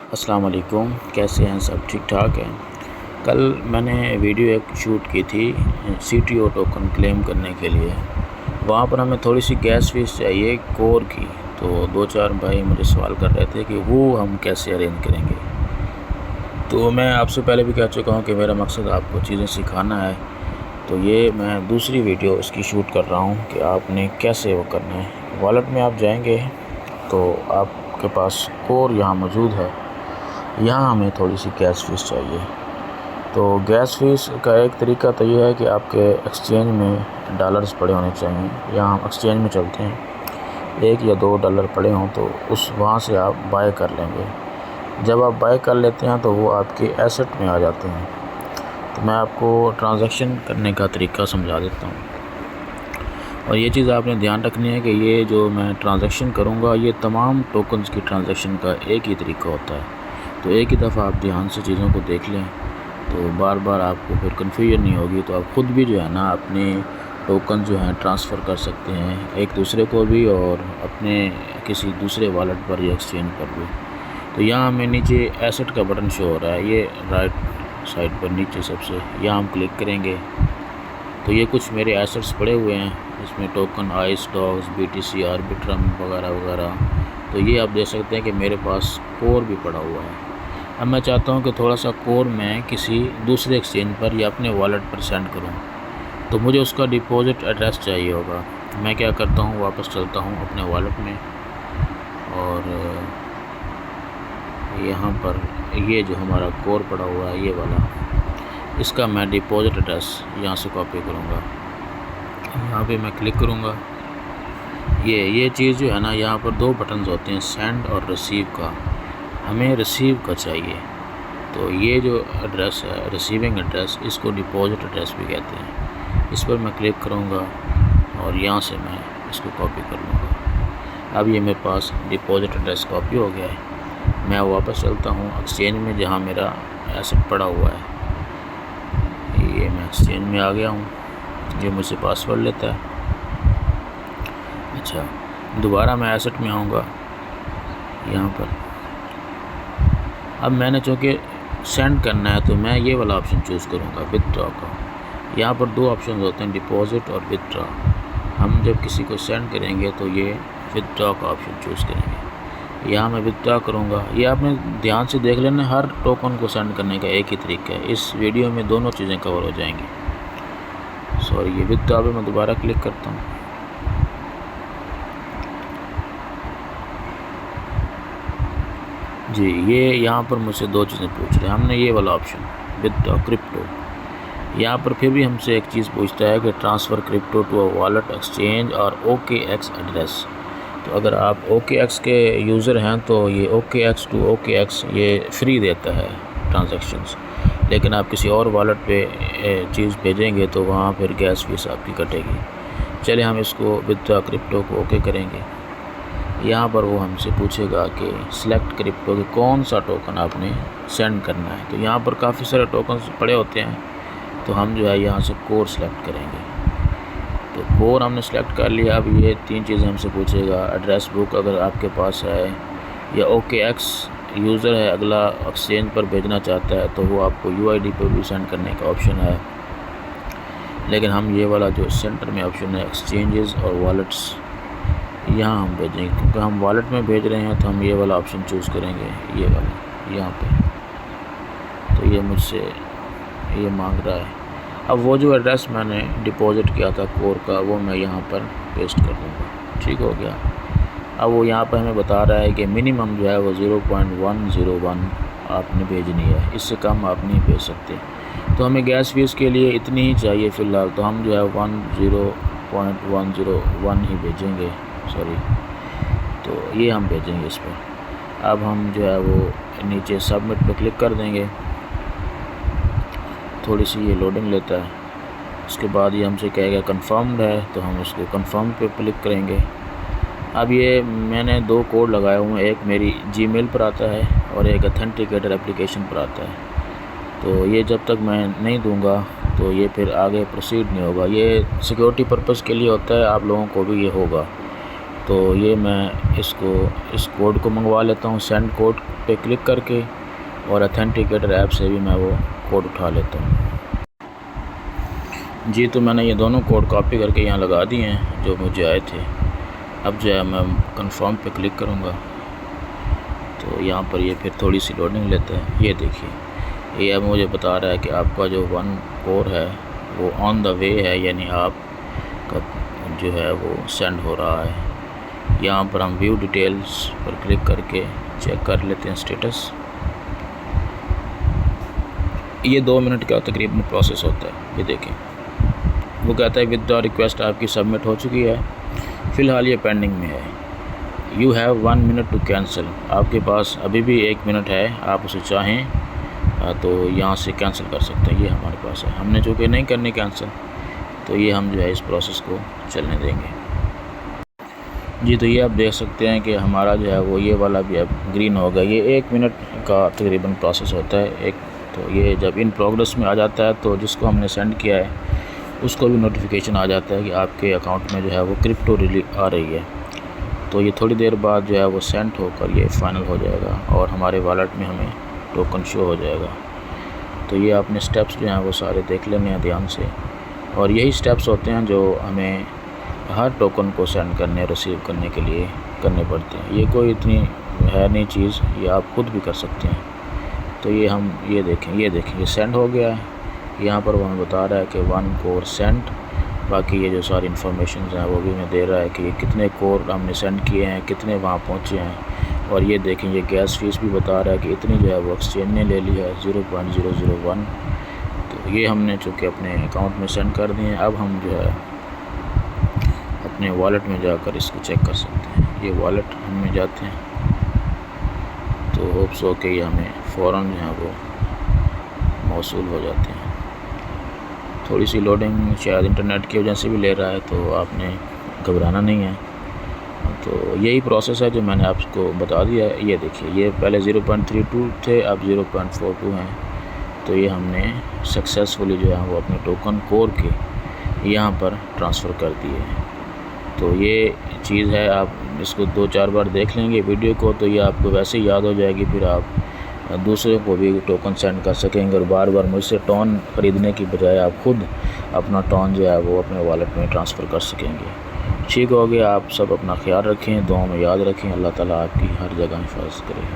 السلام علیکم، کیسے ہیں سب؟ ٹھیک ٹھاک ہیں۔ کل میں نے ویڈیو ایک شوٹ کی تھی سی ٹی او ٹوکن کلیم کرنے کے لیے۔ وہاں پر ہمیں تھوڑی سی گیس فیس چاہیے کور کی، تو 2-4 بھائی مجھے سوال کر رہے تھے کہ وہ ہم کیسے ارینج کریں گے۔ تو میں آپ سے پہلے بھی کہہ چکا ہوں کہ میرا مقصد آپ کو چیزیں سکھانا ہے، تو یہ میں دوسری ویڈیو اس کی شوٹ کر رہا ہوں کہ آپ نے کیسے وہ کرنا ہے۔ والیٹ میں آپ جائیں گے تو آپ کے پاس کور یہاں موجود ہے، یہاں ہمیں تھوڑی سی گیس فیس چاہیے۔ تو گیس فیس کا ایک طریقہ تو یہ ہے کہ آپ کے ایکسچینج میں ڈالرز پڑے ہونے چاہیے۔ یہاں ہم ایکسچینج میں چلتے ہیں، 1 یا 2 ڈالر پڑے ہوں تو وہاں سے آپ بائی کر لیں گے۔ جب آپ بائی کر لیتے ہیں تو وہ آپ کے ایسٹ میں آ جاتے ہیں۔ تو میں آپ کو ٹرانزیکشن کرنے کا طریقہ سمجھا دیتا ہوں، اور یہ چیز آپ نے دھیان رکھنی ہے کہ یہ جو میں ٹرانزیکشن کروں گا یہ تمام ٹوکنز کی ٹرانزیکشن کا ایک ہی طریقہ ہوتا ہے۔ تو ایک ہی دفعہ آپ دھیان سے چیزوں کو دیکھ لیں تو بار بار آپ کو پھر کنفیوژن نہیں ہوگی، تو آپ خود بھی جو ہے نا اپنے ٹوکن جو ہیں ٹرانسفر کر سکتے ہیں ایک دوسرے کو بھی، اور اپنے کسی دوسرے والیٹ پر یا ایکسچینج پر بھی۔ تو یہاں ہمیں نیچے ایسٹ کا بٹن شو ہو رہا ہے، یہ رائٹ سائڈ پر نیچے سب سے، یہاں ہم کلک کریں گے تو یہ کچھ میرے ایسٹس پڑے ہوئے ہیں، اس میں ٹوکن آئس ڈاگز، BTC آربٹرم وغیرہ وغیرہ۔ تو یہ آپ دیکھ سکتے ہیں کہ میرے پاس کور بھی پڑا ہوا ہے۔ اب میں چاہتا ہوں کہ تھوڑا سا کور میں کسی دوسرے ایکسچینج پر یا اپنے والیٹ پر سینڈ کروں، تو مجھے اس کا ڈپوزٹ ایڈریس چاہیے ہوگا۔ میں کیا کرتا ہوں، واپس چلتا ہوں اپنے والیٹ میں، اور یہاں پر یہ جو ہمارا کور پڑا ہوا ہے یہ والا، اس کا میں ڈپوزٹ ایڈریس یہاں سے کاپی کروں گا۔ یہاں پہ میں کلک کروں گا، یہ چیز جو ہے نا، یہاں پر 2 بٹنز ہوتے ہیں، سینڈ اور ریسیو کا۔ ہمیں ریسیو کا چاہیے، تو یہ جو ایڈریس ہے ریسیونگ ایڈریس، اس کو ڈپوزٹ ایڈریس بھی کہتے ہیں۔ اس پر میں کلک کروں گا اور یہاں سے میں اس کو کاپی کر لوں گا۔ اب یہ میرے پاس ڈپوزٹ ایڈریس کاپی ہو گیا ہے۔ میں واپس چلتا ہوں ایکسچینج میں جہاں میرا ایسٹ پڑا ہوا ہے۔ یہ میں ایکسچینج میں آ گیا ہوں، یہ مجھ سے پاسورڈ لیتا ہے۔ اچھا، دوبارہ میں ایسٹ میں آؤں گا یہاں پر۔ اب میں نے چونکہ سینڈ کرنا ہے تو میں یہ والا آپشن چوز کروں گا، ودرا کا۔ یہاں پر 2 آپشن ہوتے ہیں، ڈپوزٹ اور ودرا۔ ہم جب کسی کو سینڈ کریں گے تو یہ ودرا کا آپشن چوز کریں گے۔ یہاں میں ودرا کروں گا۔ یہ آپ نے دھیان سے دیکھ لینا، ہر ٹوکن کو سینڈ کرنے کا ایک ہی طریقہ ہے۔ اس ویڈیو میں دونوں چیزیں کور ہو جائیں گی۔ سوری، یہ ودرا پہ میں دوبارہ کلک کرتا ہوں۔ جی، یہ یہاں پر مجھ سے 2 چیزیں پوچھ رہے ہیں۔ ہم نے یہ والا آپشن ودرا کرپٹو، یہاں پر پھر بھی ہم سے ایک چیز پوچھتا ہے کہ transfer crypto to a wallet exchange اور OKX ایڈریس۔ تو اگر آپ OKX کے یوزر ہیں تو یہ OKX ٹو OKX یہ فری دیتا ہے ٹرانزیکشنز، لیکن آپ کسی اور والیٹ پہ چیز بھیجیں گے تو وہاں پھر گیس فیس آپ کی کٹے گی۔ چلے ہم اس کو ودرا کرپٹو کو اوکے کریں گے۔ یہاں پر وہ ہم سے پوچھے گا کہ سلیکٹ کرپٹو کہ کون سا ٹوکن آپ نے سینڈ کرنا ہے۔ تو یہاں پر کافی سارے ٹوکنز پڑے ہوتے ہیں، تو ہم جو ہے یہاں سے کور سلیکٹ کریں گے۔ تو کور ہم نے سلیکٹ کر لیا۔ اب یہ 3 چیزیں ہم سے پوچھے گا، ایڈریس بک اگر آپ کے پاس ہے، یا OKX یوزر ہے اگلا ایکسچینج پر بھیجنا چاہتا ہے تو وہ آپ کو UID پہ بھی سینڈ کرنے کا آپشن ہے، لیکن ہم یہ والا جو سینٹر میں آپشن ہے ایکسچینجز اور والیٹس، یہاں ہم بھیجیں گے کیونکہ ہم والیٹ میں بھیج رہے ہیں، تو ہم یہ والا آپشن چوز کریں گے، یہ والا یہاں پہ۔ تو یہ مجھ سے یہ مانگ رہا ہے۔ اب وہ جو ایڈریس میں نے ڈپوزٹ کیا تھا کور کا، وہ میں یہاں پر پیسٹ کر دوں گا۔ ٹھیک ہو گیا۔ اب وہ یہاں پر ہمیں بتا رہا ہے کہ منیمم جو ہے وہ 0.101 آپ نے بھیجنی ہے، اس سے کم آپ نہیں بھیج سکتے۔ تو ہمیں گیس فیس کے لیے اتنی ہی چاہیے فی الحال، تو ہم جو ہے 10.101 ہی بھیجیں گے، سوری، تو یہ ہم بھیجیں گے اس پر۔ اب ہم جو ہے وہ نیچے سبمٹ پہ کلک کر دیں گے۔ تھوڑی سی یہ لوڈنگ لیتا ہے، اس کے بعد یہ ہم سے کہے گا کنفرمڈ ہے، تو ہم اس کو کنفرم پہ کلک کریں گے۔ اب یہ میں نے 2 کوڈ لگائے ہوئے ہیں، ایک میری Gmail پر آتا ہے اور ایک اتھینٹیکیٹر اپلیکیشن پر آتا ہے۔ تو یہ جب تک میں نہیں دوں گا تو یہ پھر آگے پروسیڈ نہیں ہوگا۔ یہ سیکیورٹی پرپز کے لیے ہوتا ہے، آپ لوگوں کو بھی یہ ہوگا۔ تو یہ میں اس کوڈ کو منگوا لیتا ہوں، سینڈ کوڈ پہ کلک کر کے، اور اتھینٹیکیٹر ایپ سے بھی میں وہ کوڈ اٹھا لیتا ہوں۔ جی تو میں نے یہ دونوں کوڈ کاپی کر کے یہاں لگا دیے ہیں جو مجھے آئے تھے۔ اب جو ہے میں کنفرم پہ کلک کروں گا تو یہاں پر یہ پھر تھوڑی سی لوڈنگ لیتا ہے۔ یہ دیکھیے، یہ اب مجھے بتا رہا ہے کہ آپ کا جو 1 کور ہے وہ آن دا وے ہے، یعنی آپ کا جو ہے وہ سینڈ ہو رہا ہے۔ یہاں پر ہم ویو ڈیٹیلز پر کلک کر کے چیک کر لیتے ہیں سٹیٹس۔ یہ 2 منٹ کا تقریباً پروسیس ہوتا ہے۔ یہ دیکھیں، وہ کہتا ہے ود دا ریکویسٹ آپ کی سبمٹ ہو چکی ہے، فی الحال یہ پینڈنگ میں ہے۔ You have 1 minute to cancel, آپ کے پاس ابھی بھی 1 منٹ ہے، آپ اسے چاہیں تو یہاں سے کینسل کر سکتے ہیں۔ یہ ہمارے پاس ہے، ہم نے چونکہ نہیں کرنی کینسل تو یہ ہم جو ہے اس پروسیس کو چلنے دیں گے۔ جی تو یہ آپ دیکھ سکتے ہیں کہ ہمارا جو ہے وہ یہ والا بھی اب گرین ہوگا۔ یہ 1 منٹ کا تقریباً پروسیس ہوتا ہے۔ تو یہ جب ان پروگرس میں آ جاتا ہے تو جس کو ہم نے سینڈ کیا ہے اس کو بھی نوٹیفیکیشن آ جاتا ہے کہ آپ کے اکاؤنٹ میں جو ہے وہ کرپٹو آ رہی ہے۔ تو یہ تھوڑی دیر بعد جو ہے وہ سینڈ ہو کر یہ فائنل ہو جائے گا اور ہمارے والیٹ میں ہمیں ٹوکن شو ہو جائے گا۔ تو یہ اپنے سٹیپس جو ہیں وہ سارے دیکھ لینے ہیں دھیان سے، اور یہی سٹیپس ہوتے ہیں جو ہمیں ہر ٹوکن کو سینڈ کرنے ریسیو کرنے کے لیے کرنے پڑتے ہیں۔ یہ کوئی اتنی ہے نہیں چیز، یہ آپ خود بھی کر سکتے ہیں۔ تو یہ دیکھیں یہ سینڈ ہو گیا ہے۔ یہاں پر وہ ہمیں بتا رہا ہے کہ 1 کور سینڈ، باقی یہ جو ساری انفارمیشنز ہیں وہ بھی ہمیں دے رہا ہے کہ یہ کتنے کور ہم نے سینڈ کیے ہیں، کتنے وہاں پہنچے ہیں، اور یہ دیکھیں یہ گیس فیس بھی بتا رہا ہے کہ اتنی جو ہے وہ ایکسچینج نے لے لی ہے 0.001۔ تو یہ ہم نے چونکہ اپنے اکاؤنٹ میں سینڈ کر دیے ہیں، اب ہم جو ہے اپنے والیٹ میں جا کر اس کو چیک کر سکتے ہیں۔ یہ والیٹ ہم میں جاتے ہیں تو ہوپس ہو کہ یہ ہمیں فوراً جو ہے وہ موصول ہو جاتے ہیں۔ تھوڑی سی لوڈنگ شاید انٹرنیٹ کی وجہ سے بھی لے رہا ہے، تو آپ نے گھبرانا نہیں ہے۔ تو یہی پروسیس ہے جو میں نے آپ کو بتا دیا ہے۔ یہ دیکھیے، یہ پہلے 0.32 تھے، اب 0.42 ہیں۔ تو یہ ہم نے سکسیزفلی جو ہے وہ اپنے ٹوکن کور کے یہاں پر ٹرانسفر کر دیے۔ تو یہ چیز ہے، آپ اس کو 2-4 بار دیکھ لیں گے ویڈیو کو تو یہ آپ کو ویسے ہی یاد ہو جائے گی، پھر آپ دوسرے کو بھی ٹوکن سینڈ کر سکیں گے، اور بار بار مجھ سے ٹون خریدنے کی بجائے آپ خود اپنا ٹون جو ہے وہ اپنے والیٹ میں ٹرانسفر کر سکیں گے۔ ٹھیک ہو گیا، آپ سب اپنا خیال رکھیں، دعاؤں میں یاد رکھیں، اللہ تعالیٰ آپ کی ہر جگہ حفاظت کرے۔